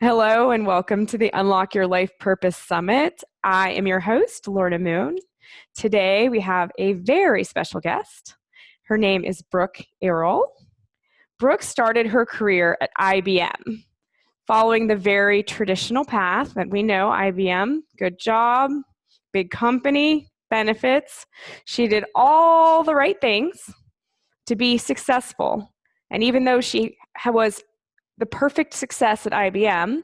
Hello and welcome to the Unlock Your Life Purpose Summit. I am your host, Lorna Moon. Today we have a very special guest. Her name is Brooke Errol. Brooke started her career at IBM, following the very traditional path that we know IBM, good job, big company, benefits. She did all the right things to be successful. And even though she was the perfect success at IBM,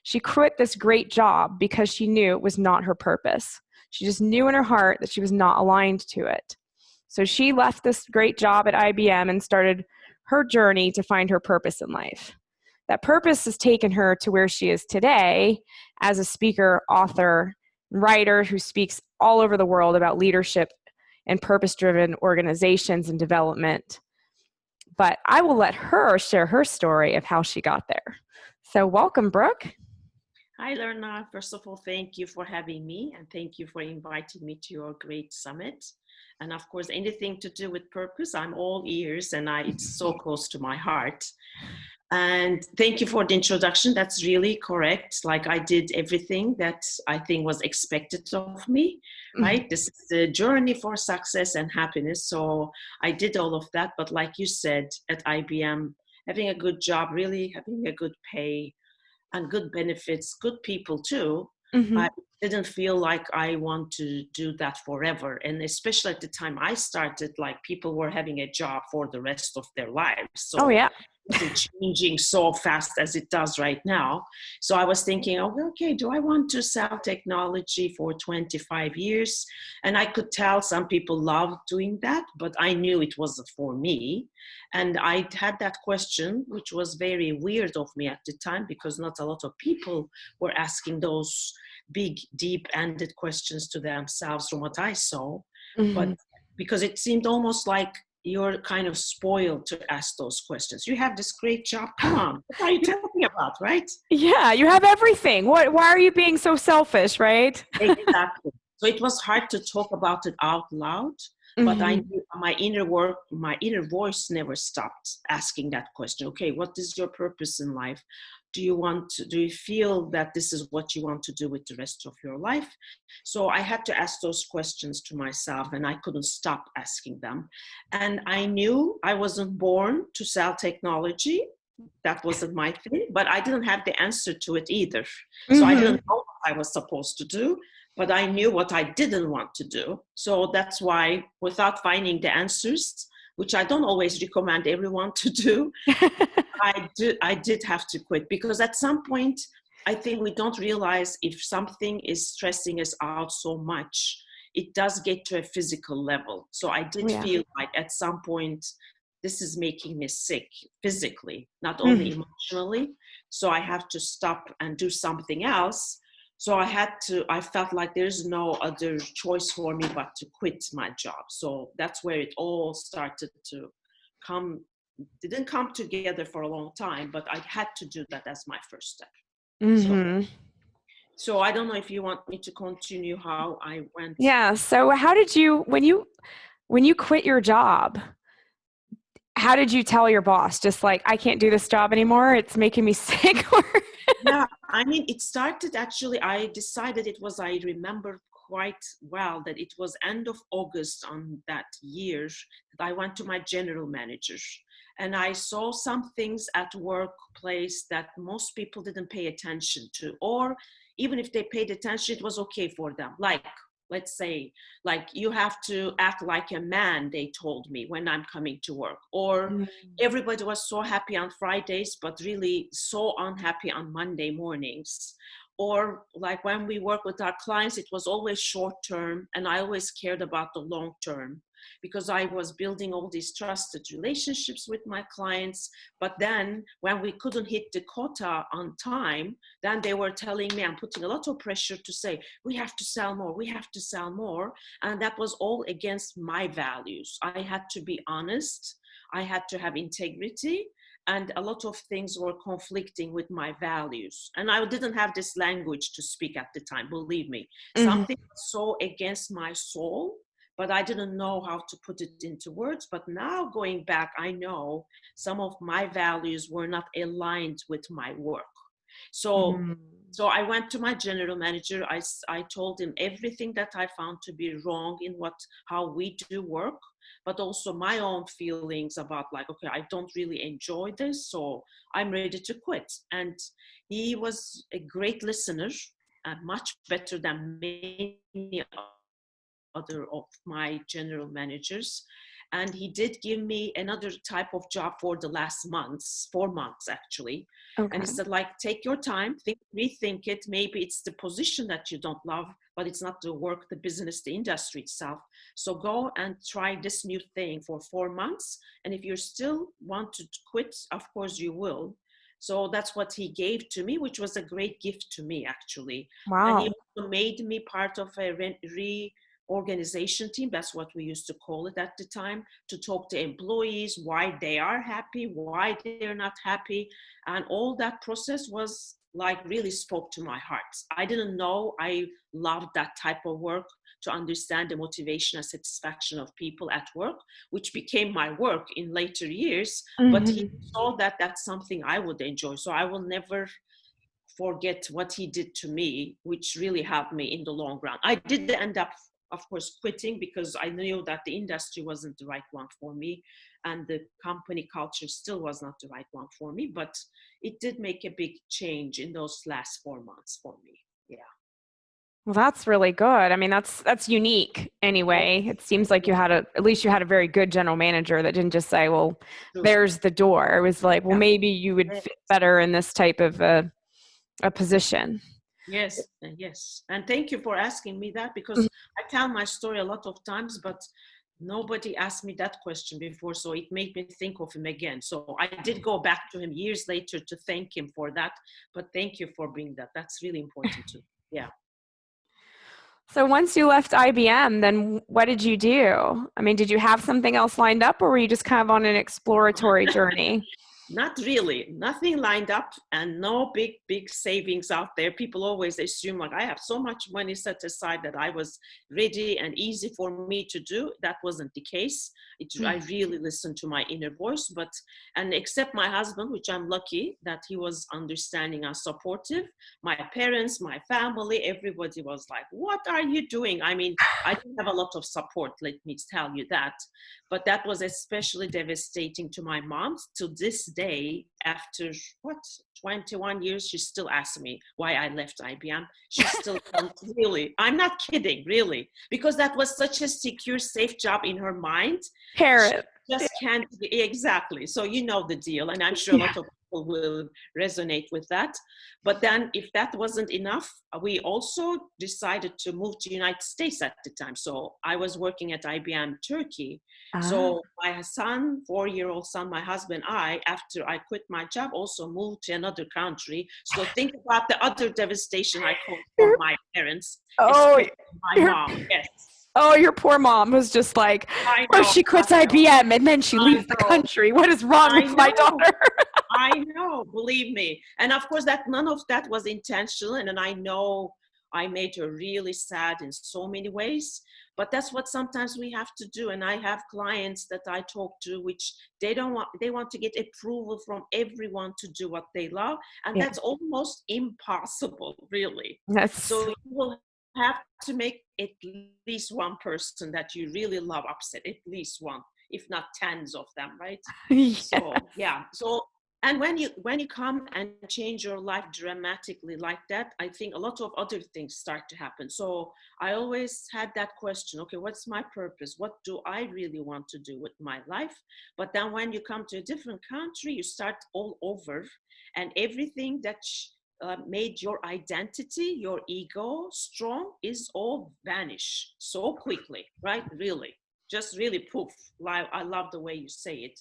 she quit this great job because she knew it was not her purpose. She just knew in her heart that she was not aligned to it. So she left this great job at IBM and started her journey to find her purpose in life. That purpose has taken her to where she is today as a speaker, author, writer who speaks all over the world about leadership and purpose-driven organizations and development. But I will let her share her story of how she got there. So welcome, Brooke. Hi, Lerna. First of all, thank you for having me and thank you for inviting me to your great summit. And of course, anything to do with purpose, I'm all ears and it's so close to my heart. And thank you for the introduction. That's really correct. Like I did everything that I think was expected of me, right? This is the journey for success and happiness. So I did all of that. But like you said, at IBM, having a good job, really having a good pay and good benefits, good people too. I didn't feel like I want to do that forever. And especially at the time I started, like people were having a job for the rest of their lives. So yeah. it wasn't changing so fast as it does right now. So I was thinking, okay, do I want to sell technology for 25 years? And I could tell some people love doing that, but I knew it wasn't for me. And I had that question, which was very weird of me at the time because not a lot of people were asking those big, deep-ended questions to themselves from what I saw. But because it seemed almost like you're kind of spoiled to ask those questions. You have this great job. Come on, what are you talking about, right? Yeah, you have everything. Why are you being so selfish, right? Exactly. So it was hard to talk about it out loud, but I knew my inner voice never stopped asking that question. Okay, what is your purpose in life? Do you feel that this is what you want to do with the rest of your life? So I had to ask those questions to myself and I couldn't stop asking them. And I knew I wasn't born to sell technology. That wasn't my thing, but I didn't have the answer to it either. So I didn't know what I was supposed to do, but I knew what I didn't want to do. So that's why without finding the answers, which I don't always recommend everyone to do, I did have to quit because at some point, I think we don't realize if something is stressing us out so much, it does get to a physical level. So I did feel like at some point, this is making me sick physically, not only emotionally. So I have to stop and do something else. So I felt like there's no other choice for me but to quit my job. So that's where it all started to come. Didn't come together for a long time, but I had to do that as my first step. So I don't know if you want me to continue how I went. Yeah. So how did you, when you quit your job, how did you tell your boss? Just like, I can't do this job anymore. It's making me sick. Yeah, I mean, it started actually, I decided I remember quite well that it was end of August on that year that I went to my general manager and I saw some things at workplace that most people didn't pay attention to, or even if they paid attention, it was okay for them. Like, let's say, like you have to act like a man, they told me when I'm coming to work, or everybody was so happy on Fridays, but really so unhappy on Monday mornings. Or like when we work with our clients, it was always short term. And I always cared about the long term because I was building all these trusted relationships with my clients. But then when we couldn't hit the quota on time, then they were telling me, I'm putting a lot of pressure to say, we have to sell more, we have to sell more. And that was all against my values. I had to be honest. I had to have integrity. And a lot of things were conflicting with my values. And I didn't have this language to speak at the time, believe me. Something was so against my soul, but I didn't know how to put it into words. But now going back, I know some of my values were not aligned with my work. So Mm-hmm. so I went to my general manager. I told him everything that I found to be wrong in how we do work, but also my own feelings about like, okay, I don't really enjoy this, so I'm ready to quit. And he was a great listener, much better than many other of my general managers. And he did give me another type of job for the last months, 4 months actually. And he Okay. said, like, take your time, rethink it. Maybe it's the position that you don't love, but it's not the work, the business, the industry itself. So go and try this new thing for 4 months. And if you still want to quit, of course you will. So that's what he gave to me, which was a great gift to me, actually. And he Wow. also made me part of a organization team, that's what we used to call it at the time, to talk to employees why they are happy, why they're not happy. And all that process was like really spoke to my heart. I didn't know I loved that type of work, to understand the motivation and satisfaction of people at work, which became my work in later years. But he Mm-hmm. saw that that's something I would enjoy, so I will never forget what he did to me, which really helped me in the long run. I did end up, of course, quitting because I knew that the industry wasn't the right one for me, and the company culture still was not the right one for me. But it did make a big change in those last 4 months for me. Yeah. Well, that's really good. I mean, that's unique Yes. anyway. It seems like Yes. at least you had a very good general manager that didn't just say, "Well, True. there's the door." It was like, "Well, Yeah. maybe you would Yes. fit better in this type of a position." Yes. Yes. And thank you for asking me that, Mhm. because I tell my story a lot of times, but nobody asked me that question before. So it made me think of him again. So I did go back to him years later to thank him for that. But thank you for bringing that. That's really important too. Yeah. So once you left IBM, then what did you do? I mean, did you have something else lined up, or were you just kind of on an exploratory journey? Not really, nothing lined up, and no big savings out there. People always assume like I have so much money set aside that I was ready and easy for me to do. That wasn't the case. I really listened to my inner voice, and except my husband, which I'm lucky that he was understanding and supportive, my parents, my family, everybody was like, what are you doing? I mean, I didn't have a lot of support, let me tell you that. But that was especially devastating to my mom. To this day, after 21 years, she still asks me why I left IBM. She still can't really, I'm not kidding, really, because that was such a secure, safe job in her mind. She Parent. just can't, exactly. So you know the deal, and I'm sure a Yeah. lot of people will resonate with that. But then if that wasn't enough, we also decided to move to United States at the time. So I was working at IBM Turkey. Ah. So my son, 4-year-old son, my husband, after I quit my job, also moved to another country. So think about the other devastation I caused for Your, my parents, oh, especially my your, mom. Yes, oh, your poor mom was just like, I first know, she I quits know, IBM and then she I leaves the know, country. What is wrong I with my know. daughter? I know, believe me. And of course, that none of that was intentional. And I know I made her really sad in so many ways. But that's what sometimes we have to do. And I have clients that I talk to, which they want to get approval from everyone to do what they love. And Yeah, that's almost impossible, really. that's So you will have to make at least one person that you really love upset, at least one, if not tens of them, right? yeah. So yeah, so and when you come and change your life dramatically like that, I think a lot of other things start to happen. So I always had that question, okay, what's my purpose? What do I really want to do with my life? But then when you come to a different country, you start all over, and everything that made your identity, your ego strong, is all vanish so quickly, right? Really, just really poof. Like, I love the way you say it,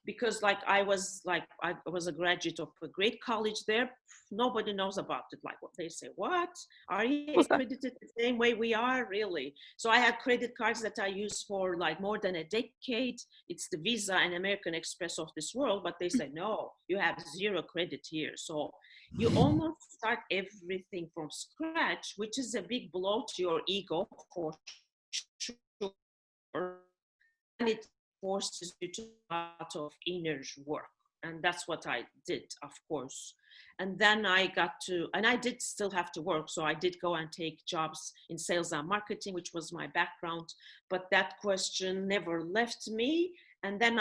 because I was a graduate of a great college there. Nobody knows about it. Like, what they say, what, are you accredited the same way we are? Really? So I had credit cards that I used for like more than a decade. It's the Visa and American Express of this world, but they say, no, you have zero credit here. So you almost start everything from scratch, which is a big blow to your ego for sure. And it forces you to do a lot of inner work. And that's what I did, of course. And then I did still have to work. So I did go and take jobs in sales and marketing, which was my background. But that question never left me. And then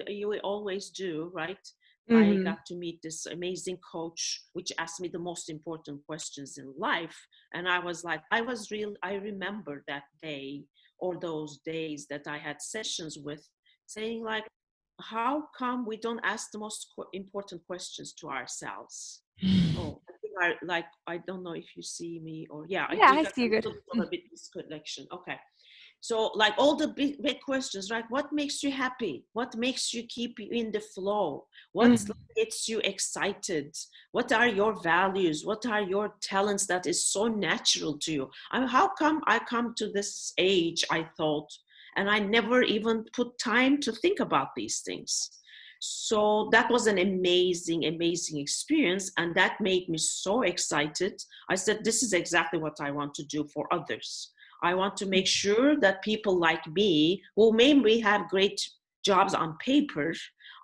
you always do, right? I Mm-hmm. got to meet this amazing coach, which asked me the most important questions in life. And I was like, I remember that day or those days that I had sessions with, saying like, how come we don't ask the most important questions to ourselves? Oh, I think I don't know if you see me, or yeah, I Yeah, do I got see a you good. little bit of a bit disconnection. Okay. So like all the big questions, right? What makes you happy? What makes you keep you in the flow? What Mm-hmm. gets you excited? What are your values? What are your talents that is so natural to you? How come I come to this age, I thought, and I never even put time to think about these things. So that was an amazing, amazing experience. And that made me so excited. I said, this is exactly what I want to do for others. I want to make sure that people like me, who maybe have great jobs on paper,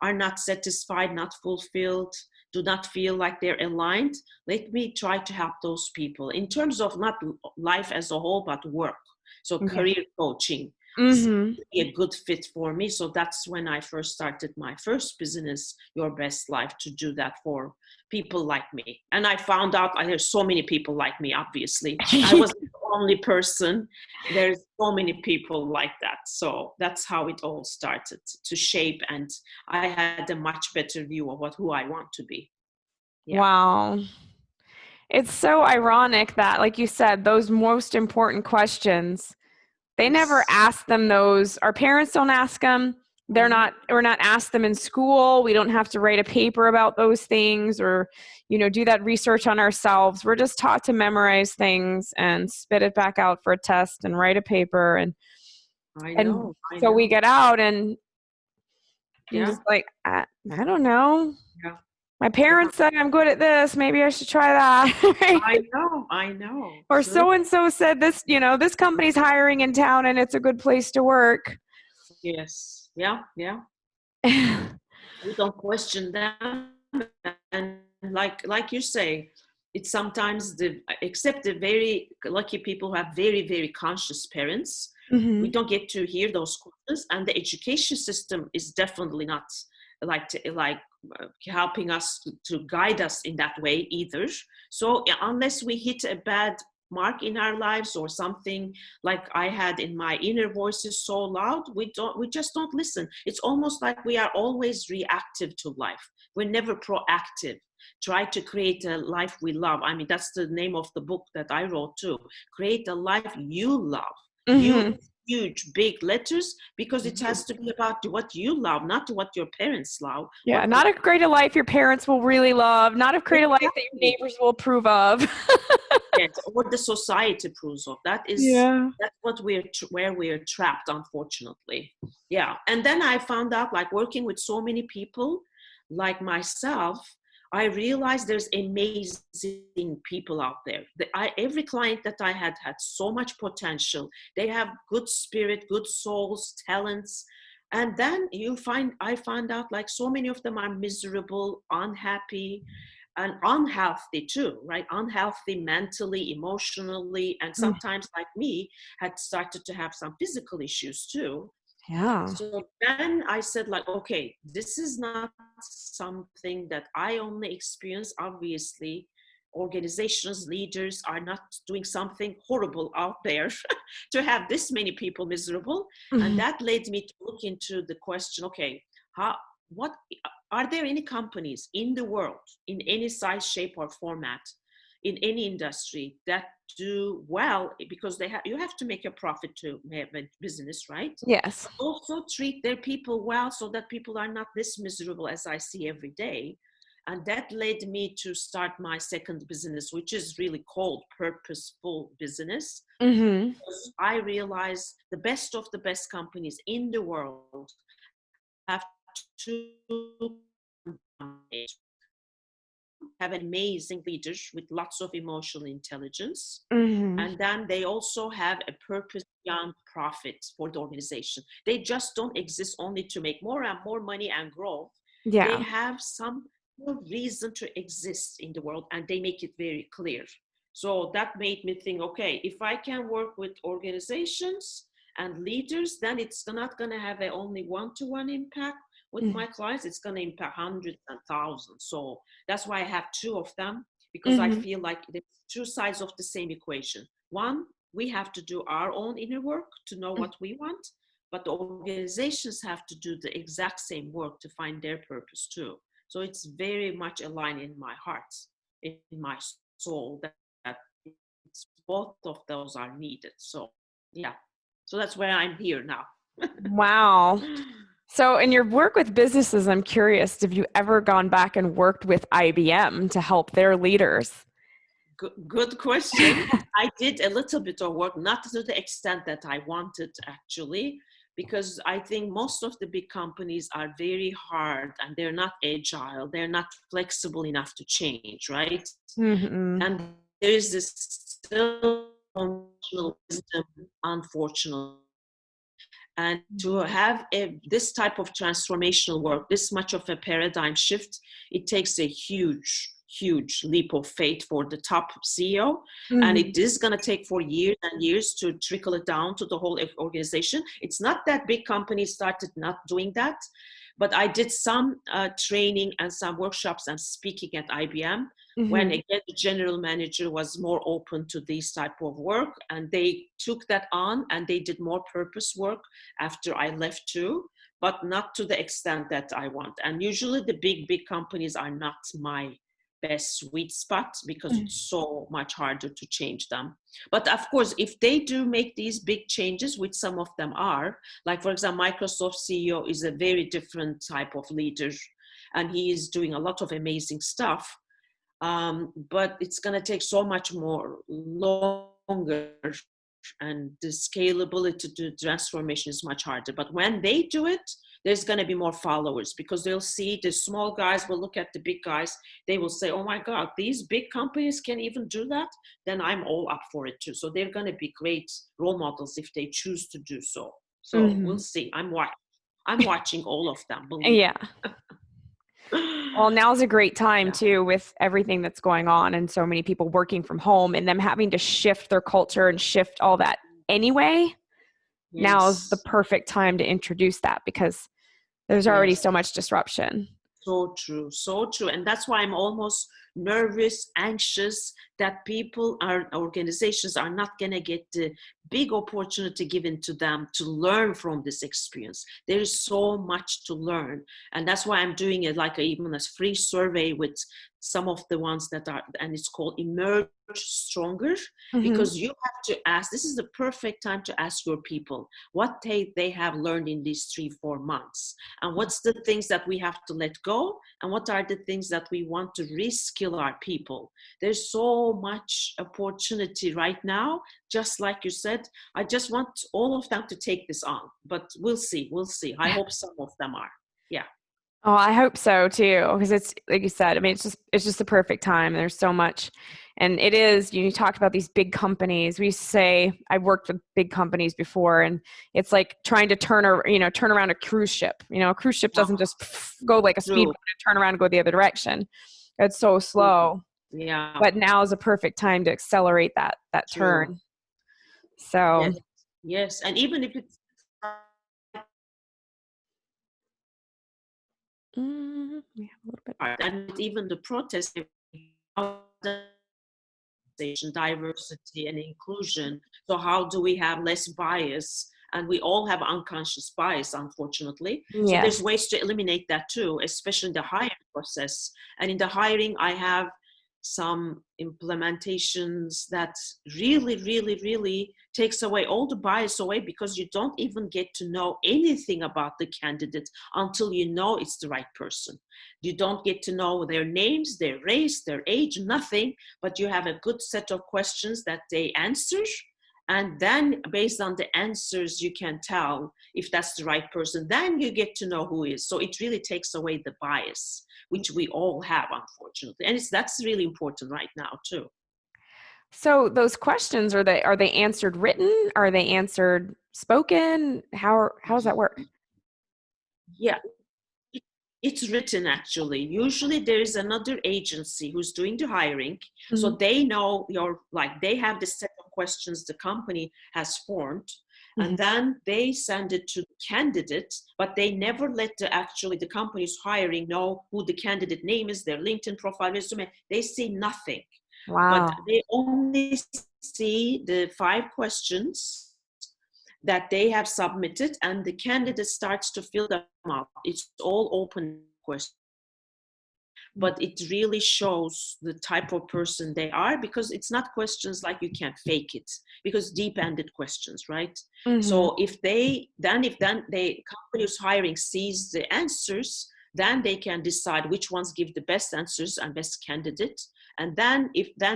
are not satisfied, not fulfilled, do not feel like they're aligned. Let me try to help those people in terms of not life as a whole, but work. So Yeah. career coaching Mm-hmm. be a good fit for me. So that's when I first started my first business, Your Best Life, to do that for people like me. And I found out there's so many people like me, obviously. I wasn't the only person. There's so many people like that. So that's how it all started to shape. And I had a much better view of who I want to be. Yeah. Wow. It's so ironic that, like you said, those most important questions, they never Yes. ask them those. Our parents don't ask them. Mhm. We're not asked them in school. We don't have to write a paper about those things or, do that research on ourselves. We're just taught to memorize things and spit it back out for a test and write a paper. I And know. I so we know. get out and I'm Yeah. just like, I don't know. Yeah. My Yeah. parents said I'm good at this. Maybe I should try that. Right? I know. I know. Or True. so and so said this, this company's hiring in town and it's a good place to work. Yes. Yeah. Yeah. We don't question them, and like you say, it's sometimes except the very lucky people who have very, very conscious parents, we Hmm. don't get to hear those questions. And the education system is definitely not helping us to guide us in that way either. So unless we hit a bad mark in our lives or something like I had in my inner voice is so loud, we just don't listen. It's almost like we are always reactive to life. We're never proactive. Try to create a life we love. I mean, that's the name of the book that I wrote too. Create a life you love. You, Hmm. huge big letters, because it has to be about what you love, not what your parents love. Yeah, What not a create a life your parents will really love, not a create a life that your exactly. neighbors will approve of. Yes, what the society approves of. Yeah. That's what where we're trapped, unfortunately. Yeah, and then I found out, like working with so many people, like myself, I realized there's amazing people out there. Every client that I had so much potential. They have good spirit, good souls, talents. And then I find out like so many of them are miserable, unhappy, and unhealthy too, right? Unhealthy mentally, emotionally, and Mm. sometimes, like me, had started to have some physical issues too. Yeah. So then I said, like, okay, this is not something that I only experience. Obviously, organizations, leaders are not doing something horrible out there to have this many people miserable. And Mhm. that led me to look into the question, okay, how, what are there any companies in the world, in any size, shape, or format, in any industry that do well, because you have to make a profit to have a business, right? Yes. Also treat their people well so that people are not this miserable as I see every day. And that led me to start my second business, which is really called Purposeful Business. Hmm. Because I realized the best of the best companies in the world have two, have amazing leaders with lots of emotional intelligence. Hmm. And then they also have a purpose beyond profit for the organization. They just don't exist only to make more and more money and grow. They Yeah. have some reason to exist in the world, and they make it very clear. So that made me think, okay, if I can work with organizations and leaders, then it's not going to have a only one-to-one impact with my clients. It's going to impact hundreds and thousands. So that's why I have two of them, because I Mm-hmm. feel like there's two sides of the same equation. One, we have to do our own inner work to know what we want, but the organizations have to do the exact same work to find their purpose too. So it's very much aligned in my heart, in my soul, that it's both of those are needed. So yeah, so that's where I'm here now. Wow. So in your work with businesses, I'm curious, have you ever gone back and worked with IBM to help their leaders? Good question. I did a little bit of work, not to the extent that I wanted actually, because I think most of the big companies are very hard and they're not agile. They're not flexible enough to change, right? Mm-hmm. And there is this still conventional wisdom, unfortunately. And to have this type of transformational work, this much of a paradigm shift, it takes a huge, huge leap of faith for the top CEO. And Mm-hmm. it is going to take for years and years to trickle it down to the whole organization. It's not that big companies started not doing that, but I did some training and some workshops and speaking at IBM when Mm-hmm. again the general manager was more open to this type of work, and they took that on and they did more purpose work after I left too, but not to the extent that I want. And usually the big companies are not my best sweet spot because it's so much harder to change them. But of course, if they do make these big changes, which some of them are, like for example, Microsoft CEO is a very different type of leader, and he is doing a lot of amazing stuff. But it's going to take so much more longer, and the scalability to transformation is much harder. But when they do it, there's going to be more followers, because they'll see the small guys will look at the big guys. They will say, oh my God, these big companies can even do that. Then I'm all up for it too. So they're going to be great role models if they choose to do so. So we'll Mm-hmm. see. I'm watching all of them, believe Yeah. Well, me. now's a great time Yeah. too, with everything that's going on and so many people working from home and them having to shift their culture and shift all that anyway. Now's the Yes. perfect time to introduce that because there's already Yes. so much disruption. So true, so true. And that's why I'm almost nervous, anxious that people are, organizations are not going to get the big opportunity given to them to learn from this experience. There is so much to learn. And that's why I'm doing it like even a free survey with some of the ones that are, and it's called Emerge Stronger, Mm-hmm. because you have to ask, this is the perfect time to ask your people what they have learned in these 3-4 months, and what's the things that we have to let go, and what are the things that we want to reskill our people. There's so much opportunity right now. Just like you said, I just want all of them to take this on, but we'll see. I hope some of them are. Yeah. Oh, I hope so too, because it's like you said. I mean, it's just the perfect time. There's so much, and it is. You talked about these big companies. We used to say I worked with big companies before, and it's like trying to turn around a cruise ship. A cruise ship doesn't Oh, just go like a true, speedboat and turn around and go the other direction. It's so true. slow. Yeah, But now is a perfect time to accelerate that true. turn. So, Yes, yes. And even if it's we have a little bit. hard, and even the protest, diversity and inclusion. So how do we have less bias? And we all have unconscious bias, unfortunately. So there's Yes. ways to eliminate that too, especially in the hiring process. And in the hiring, I have some implementations that really, really, really takes away all the bias away, because you don't even get to know anything about the candidate until you know it's the right person. You don't get to know their names, their race, their age, nothing, but you have a good set of questions that they answer. And then based on the answers, you can tell if that's the right person. Then you get to know who is. So it really takes away the bias, which we all have, unfortunately. And that's really important right now, too. So those questions, are they answered written? Are they answered spoken? How does that work? Yeah. It's written actually. Usually there is another agency who's doing the hiring. Mm-hmm. So they know they have the set of questions the company has formed. Mm-hmm. And then they send it to the candidate, but they never let the company who's hiring know who the candidate name is, their LinkedIn profile, resume. They see nothing, but Wow. they only see the 5 questions that they have submitted, and the candidate starts to fill them out. It's all open questions, but it really shows the type of person they are, because it's not questions like you can't fake it, because deep-ended questions, right? Mm-hmm. So if the company who's hiring sees the answers, then they can decide which ones give the best answers and best candidate. And then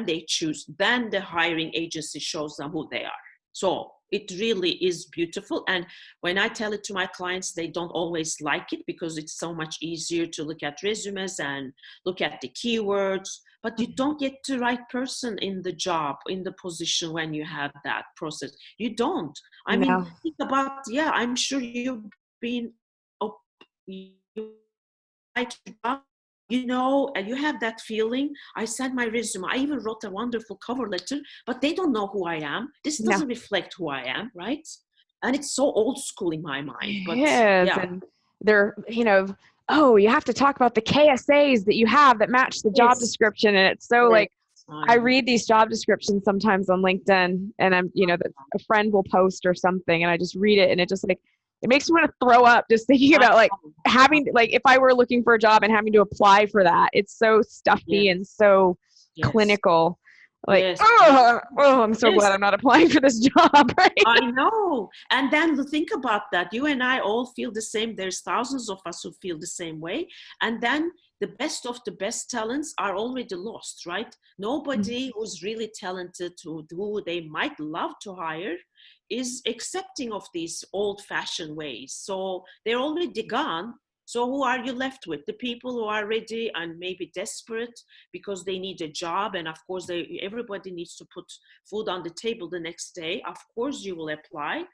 they choose, then the hiring agency shows them who they are. So it really is beautiful. And when I tell it to my clients, they don't always like it, because it's so much easier to look at resumes and look at the keywords, but you don't get the right person in the job, in the position, when you have that process. You don't. I mean, No. think about, yeah, I'm sure you've been, you like your job, and you have that feeling. I sent my resume, I even wrote a wonderful cover letter, but they don't know who I am. This No. doesn't reflect who I am, right? And it's so old school in my mind, but Yes. yeah. And they're, oh, you have to talk about the KSAs that you have that match the job Yes, description. And it's so yes, like, I I know. read these job descriptions sometimes on LinkedIn, and that a friend will post or something, and I just read it, and it just like, it makes me want to throw up just thinking I about like know. having, like, if I were looking for a job and having to apply for that, it's so stuffy Yes, and so yes, clinical. Like, yes, oh, I'm so yes. glad I'm not applying for this job, right? I know. And then think about that. You and I all feel the same. There's thousands of us who feel the same way. And then the best of the best talents are already lost, right? Nobody who's really talented, who they might love to hire, is accepting of these old-fashioned ways. So they're already gone. So who are you left with? The people who are ready and maybe desperate because they need a job, and of course everybody needs to put food on the table the next day. Of course you will apply,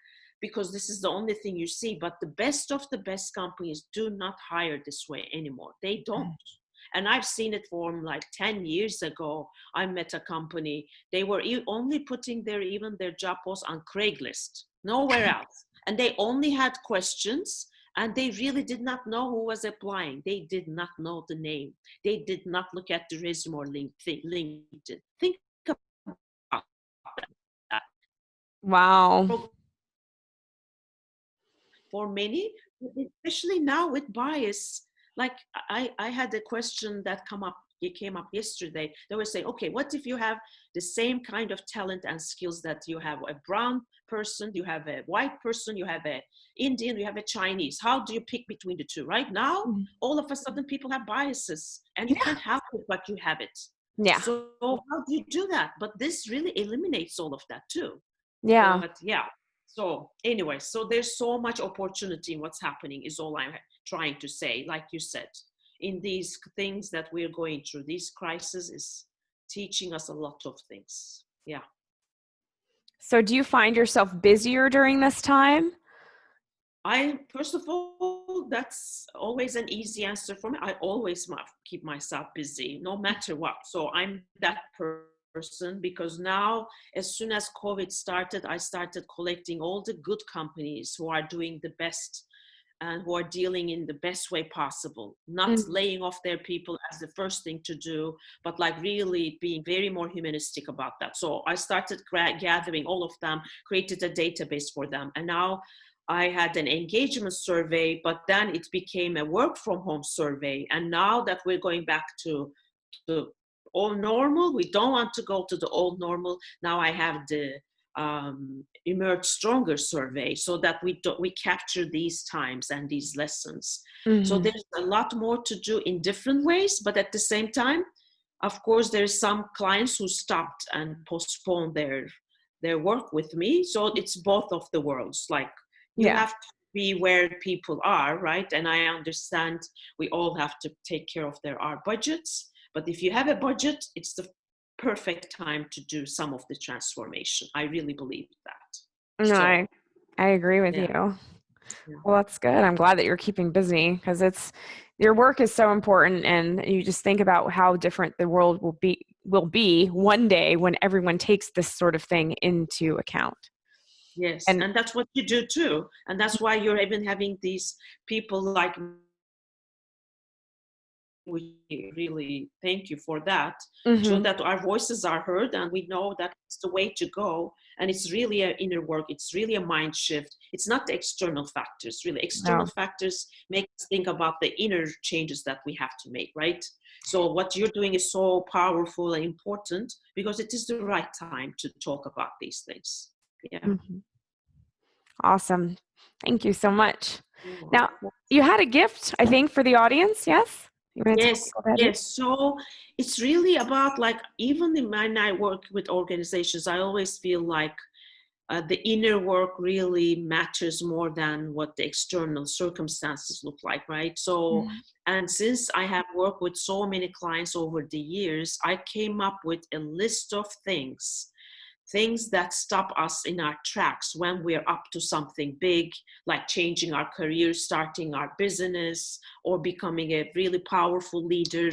because this is the only thing you see. But the best of the best companies do not hire this way anymore. They don't. And I've seen it from like 10 years ago. I met a company, they were only putting their job posts on Craigslist, nowhere else. And they only had questions, and they really did not know who was applying. They did not know the name. They did not look at the resume or LinkedIn. Think about that. Wow. For many, especially now with bias. Like I had a question that it came up yesterday. They were saying, okay, what if you have the same kind of talent and skills, that you have a brown person, you have a white person, you have a Indian, you have a Chinese? How do you pick between the two? Right now, all of a sudden people have biases, and you Yeah. can't help it, but you have it. Yeah. So how do you do that? But this really eliminates all of that too. Yeah. But yeah, so anyway, so there's so much opportunity in what's happening, is all I'm trying to say. Like you said, in these things that we're going through, this crisis is teaching us a lot of things. Yeah. So do you find yourself busier during this time? First of all, that's always an easy answer for me. I always keep myself busy, no matter what. So I'm that person, because now, as soon as COVID started, I started collecting all the good companies who are doing the best and who are dealing in the best way possible, not Mm. laying off their people as the first thing to do, but like really being very more humanistic about that. So I started gathering all of them, created a database for them. And now I had an engagement survey, but then it became a work from home survey. And now that we're going back to the old normal, we don't want to go to the old normal. Now I have the emerge stronger survey, so that we capture these times and these lessons. So Mhm. there's a lot more to do in different ways, but at the same time, of course, there's some clients who stopped and postponed their work with me. So it's both of the worlds. Like, you Yeah. have to be where people are, right? And I understand we all have to take care of our budgets, but if you have a budget, it's the perfect time to do some of the transformation. I really believe that. No, So I agree with yeah, you. yeah. Well, that's good. I'm glad that you're keeping busy, because Your work is so important, and you just think about how different the world will be one day when everyone takes this sort of thing into account. Yes, And and that's what you do too. And that's why you're even having these people like, we really thank you for that, so mhm, that our voices are heard and we know that it's the way to go. And it's really an inner work. It's really a mind shift. It's not the external factors. Really, external no. factors make us think about the inner changes that we have to make, right? So what you're doing is so powerful and important because it is the right time to talk about these things. Yeah. Mhm. Awesome. Thank you so much. Yeah. Now, you had a gift, I think, for the audience, yes? You want to tell Yes, people that is? yes. So it's really about, like, even when I work with organizations, I always feel like the inner work really matters more than what the external circumstances look like, right? So, Mhm. and since I have worked with so many clients over the years, I came up with a list of things that stop us in our tracks when we're up to something big, like changing our career, starting our business, or becoming a really powerful leader,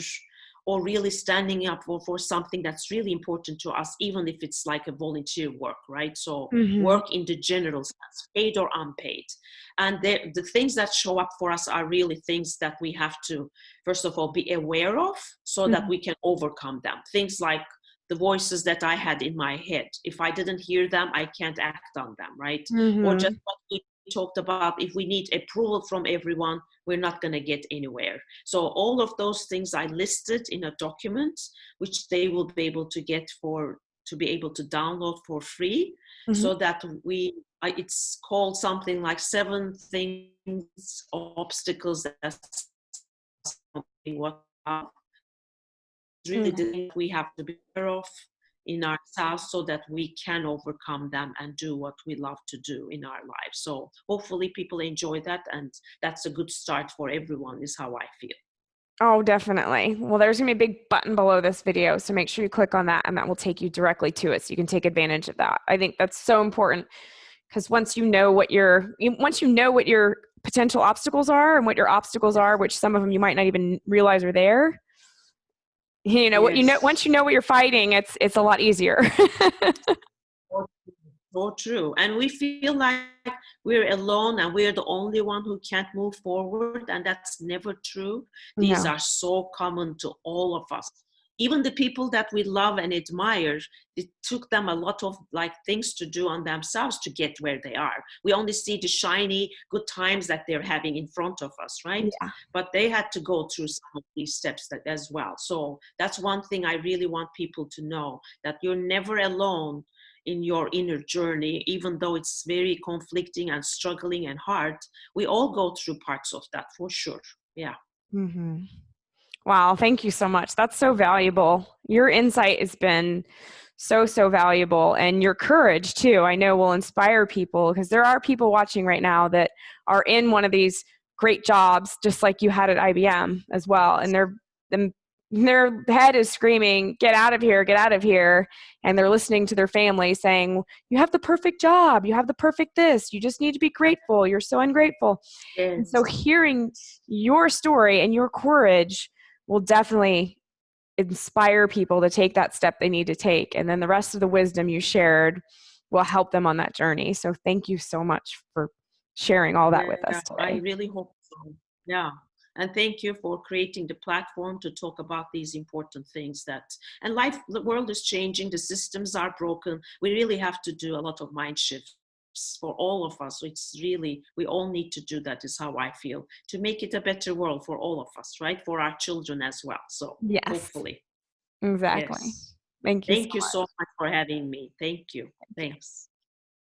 or really standing up for something that's really important to us, even if it's like a volunteer work, right? So Mhm. work in the general sense, paid or unpaid. And the things that show up for us are really things that we have to, first of all, be aware of so that Mhm. we can overcome them. Things like the voices that I had in my head. If I didn't hear them, I can't act on them, right? Or just Mhm. what we talked about, if we need approval from everyone, we're not going to get anywhere. So all of those things I listed in a document, which they will be able to get to be able to download for free, Mhm. so that it's called something like 7 things, obstacles that what really Mm. the thing we have to be aware of in ourselves so that we can overcome them and do what we love to do in our lives. So hopefully people enjoy that, and that's a good start for everyone, is how I feel. Oh, definitely. Well, there's going to be a big button below this video, so make sure you click on that, and that will take you directly to it so you can take advantage of that. I think that's so important because once you know what your potential obstacles are and what your obstacles are, which some of them you might not even realize are there, Yes. once you know what you're fighting, it's a lot easier. So true. And we feel like we're alone and we're the only one who can't move forward. And that's never true. These No. are so common to all of us. Even the people that we love and admire, it took them a lot of like things to do on themselves to get where they are. We only see the shiny good times that they're having in front of us, right? Yeah. But they had to go through some of these steps as well. So that's one thing I really want people to know, that you're never alone in your inner journey, even though it's very conflicting and struggling and hard. We all go through parts of that for sure. Yeah. Hmm. Wow, thank you so much. That's so valuable. Your insight has been so valuable, and your courage too. I know will inspire people because there are people watching right now that are in one of these great jobs, just like you had at IBM as well, and their head is screaming, "Get out of here! Get out of here!" And they're listening to their family saying, "You have the perfect job. You have the perfect this. You just need to be grateful. You're so ungrateful." And so, Yes. hearing your story and your courage will definitely inspire people to take that step they need to take. And then the rest of the wisdom you shared will help them on that journey. So thank you so much for sharing all that with Yeah, us I today. really hope so. Yeah. And thank you for creating the platform to talk about these important things and life, the world is changing, the systems are broken. We really have to do a lot of mind shifts for all of us. So it's really, we all need to do that, is how I feel, to make it a better world for all of us, right? For our children as well. So Yes, hopefully, exactly. yes. Thank you so Thank you so much. much for having me. Thank you. Thanks.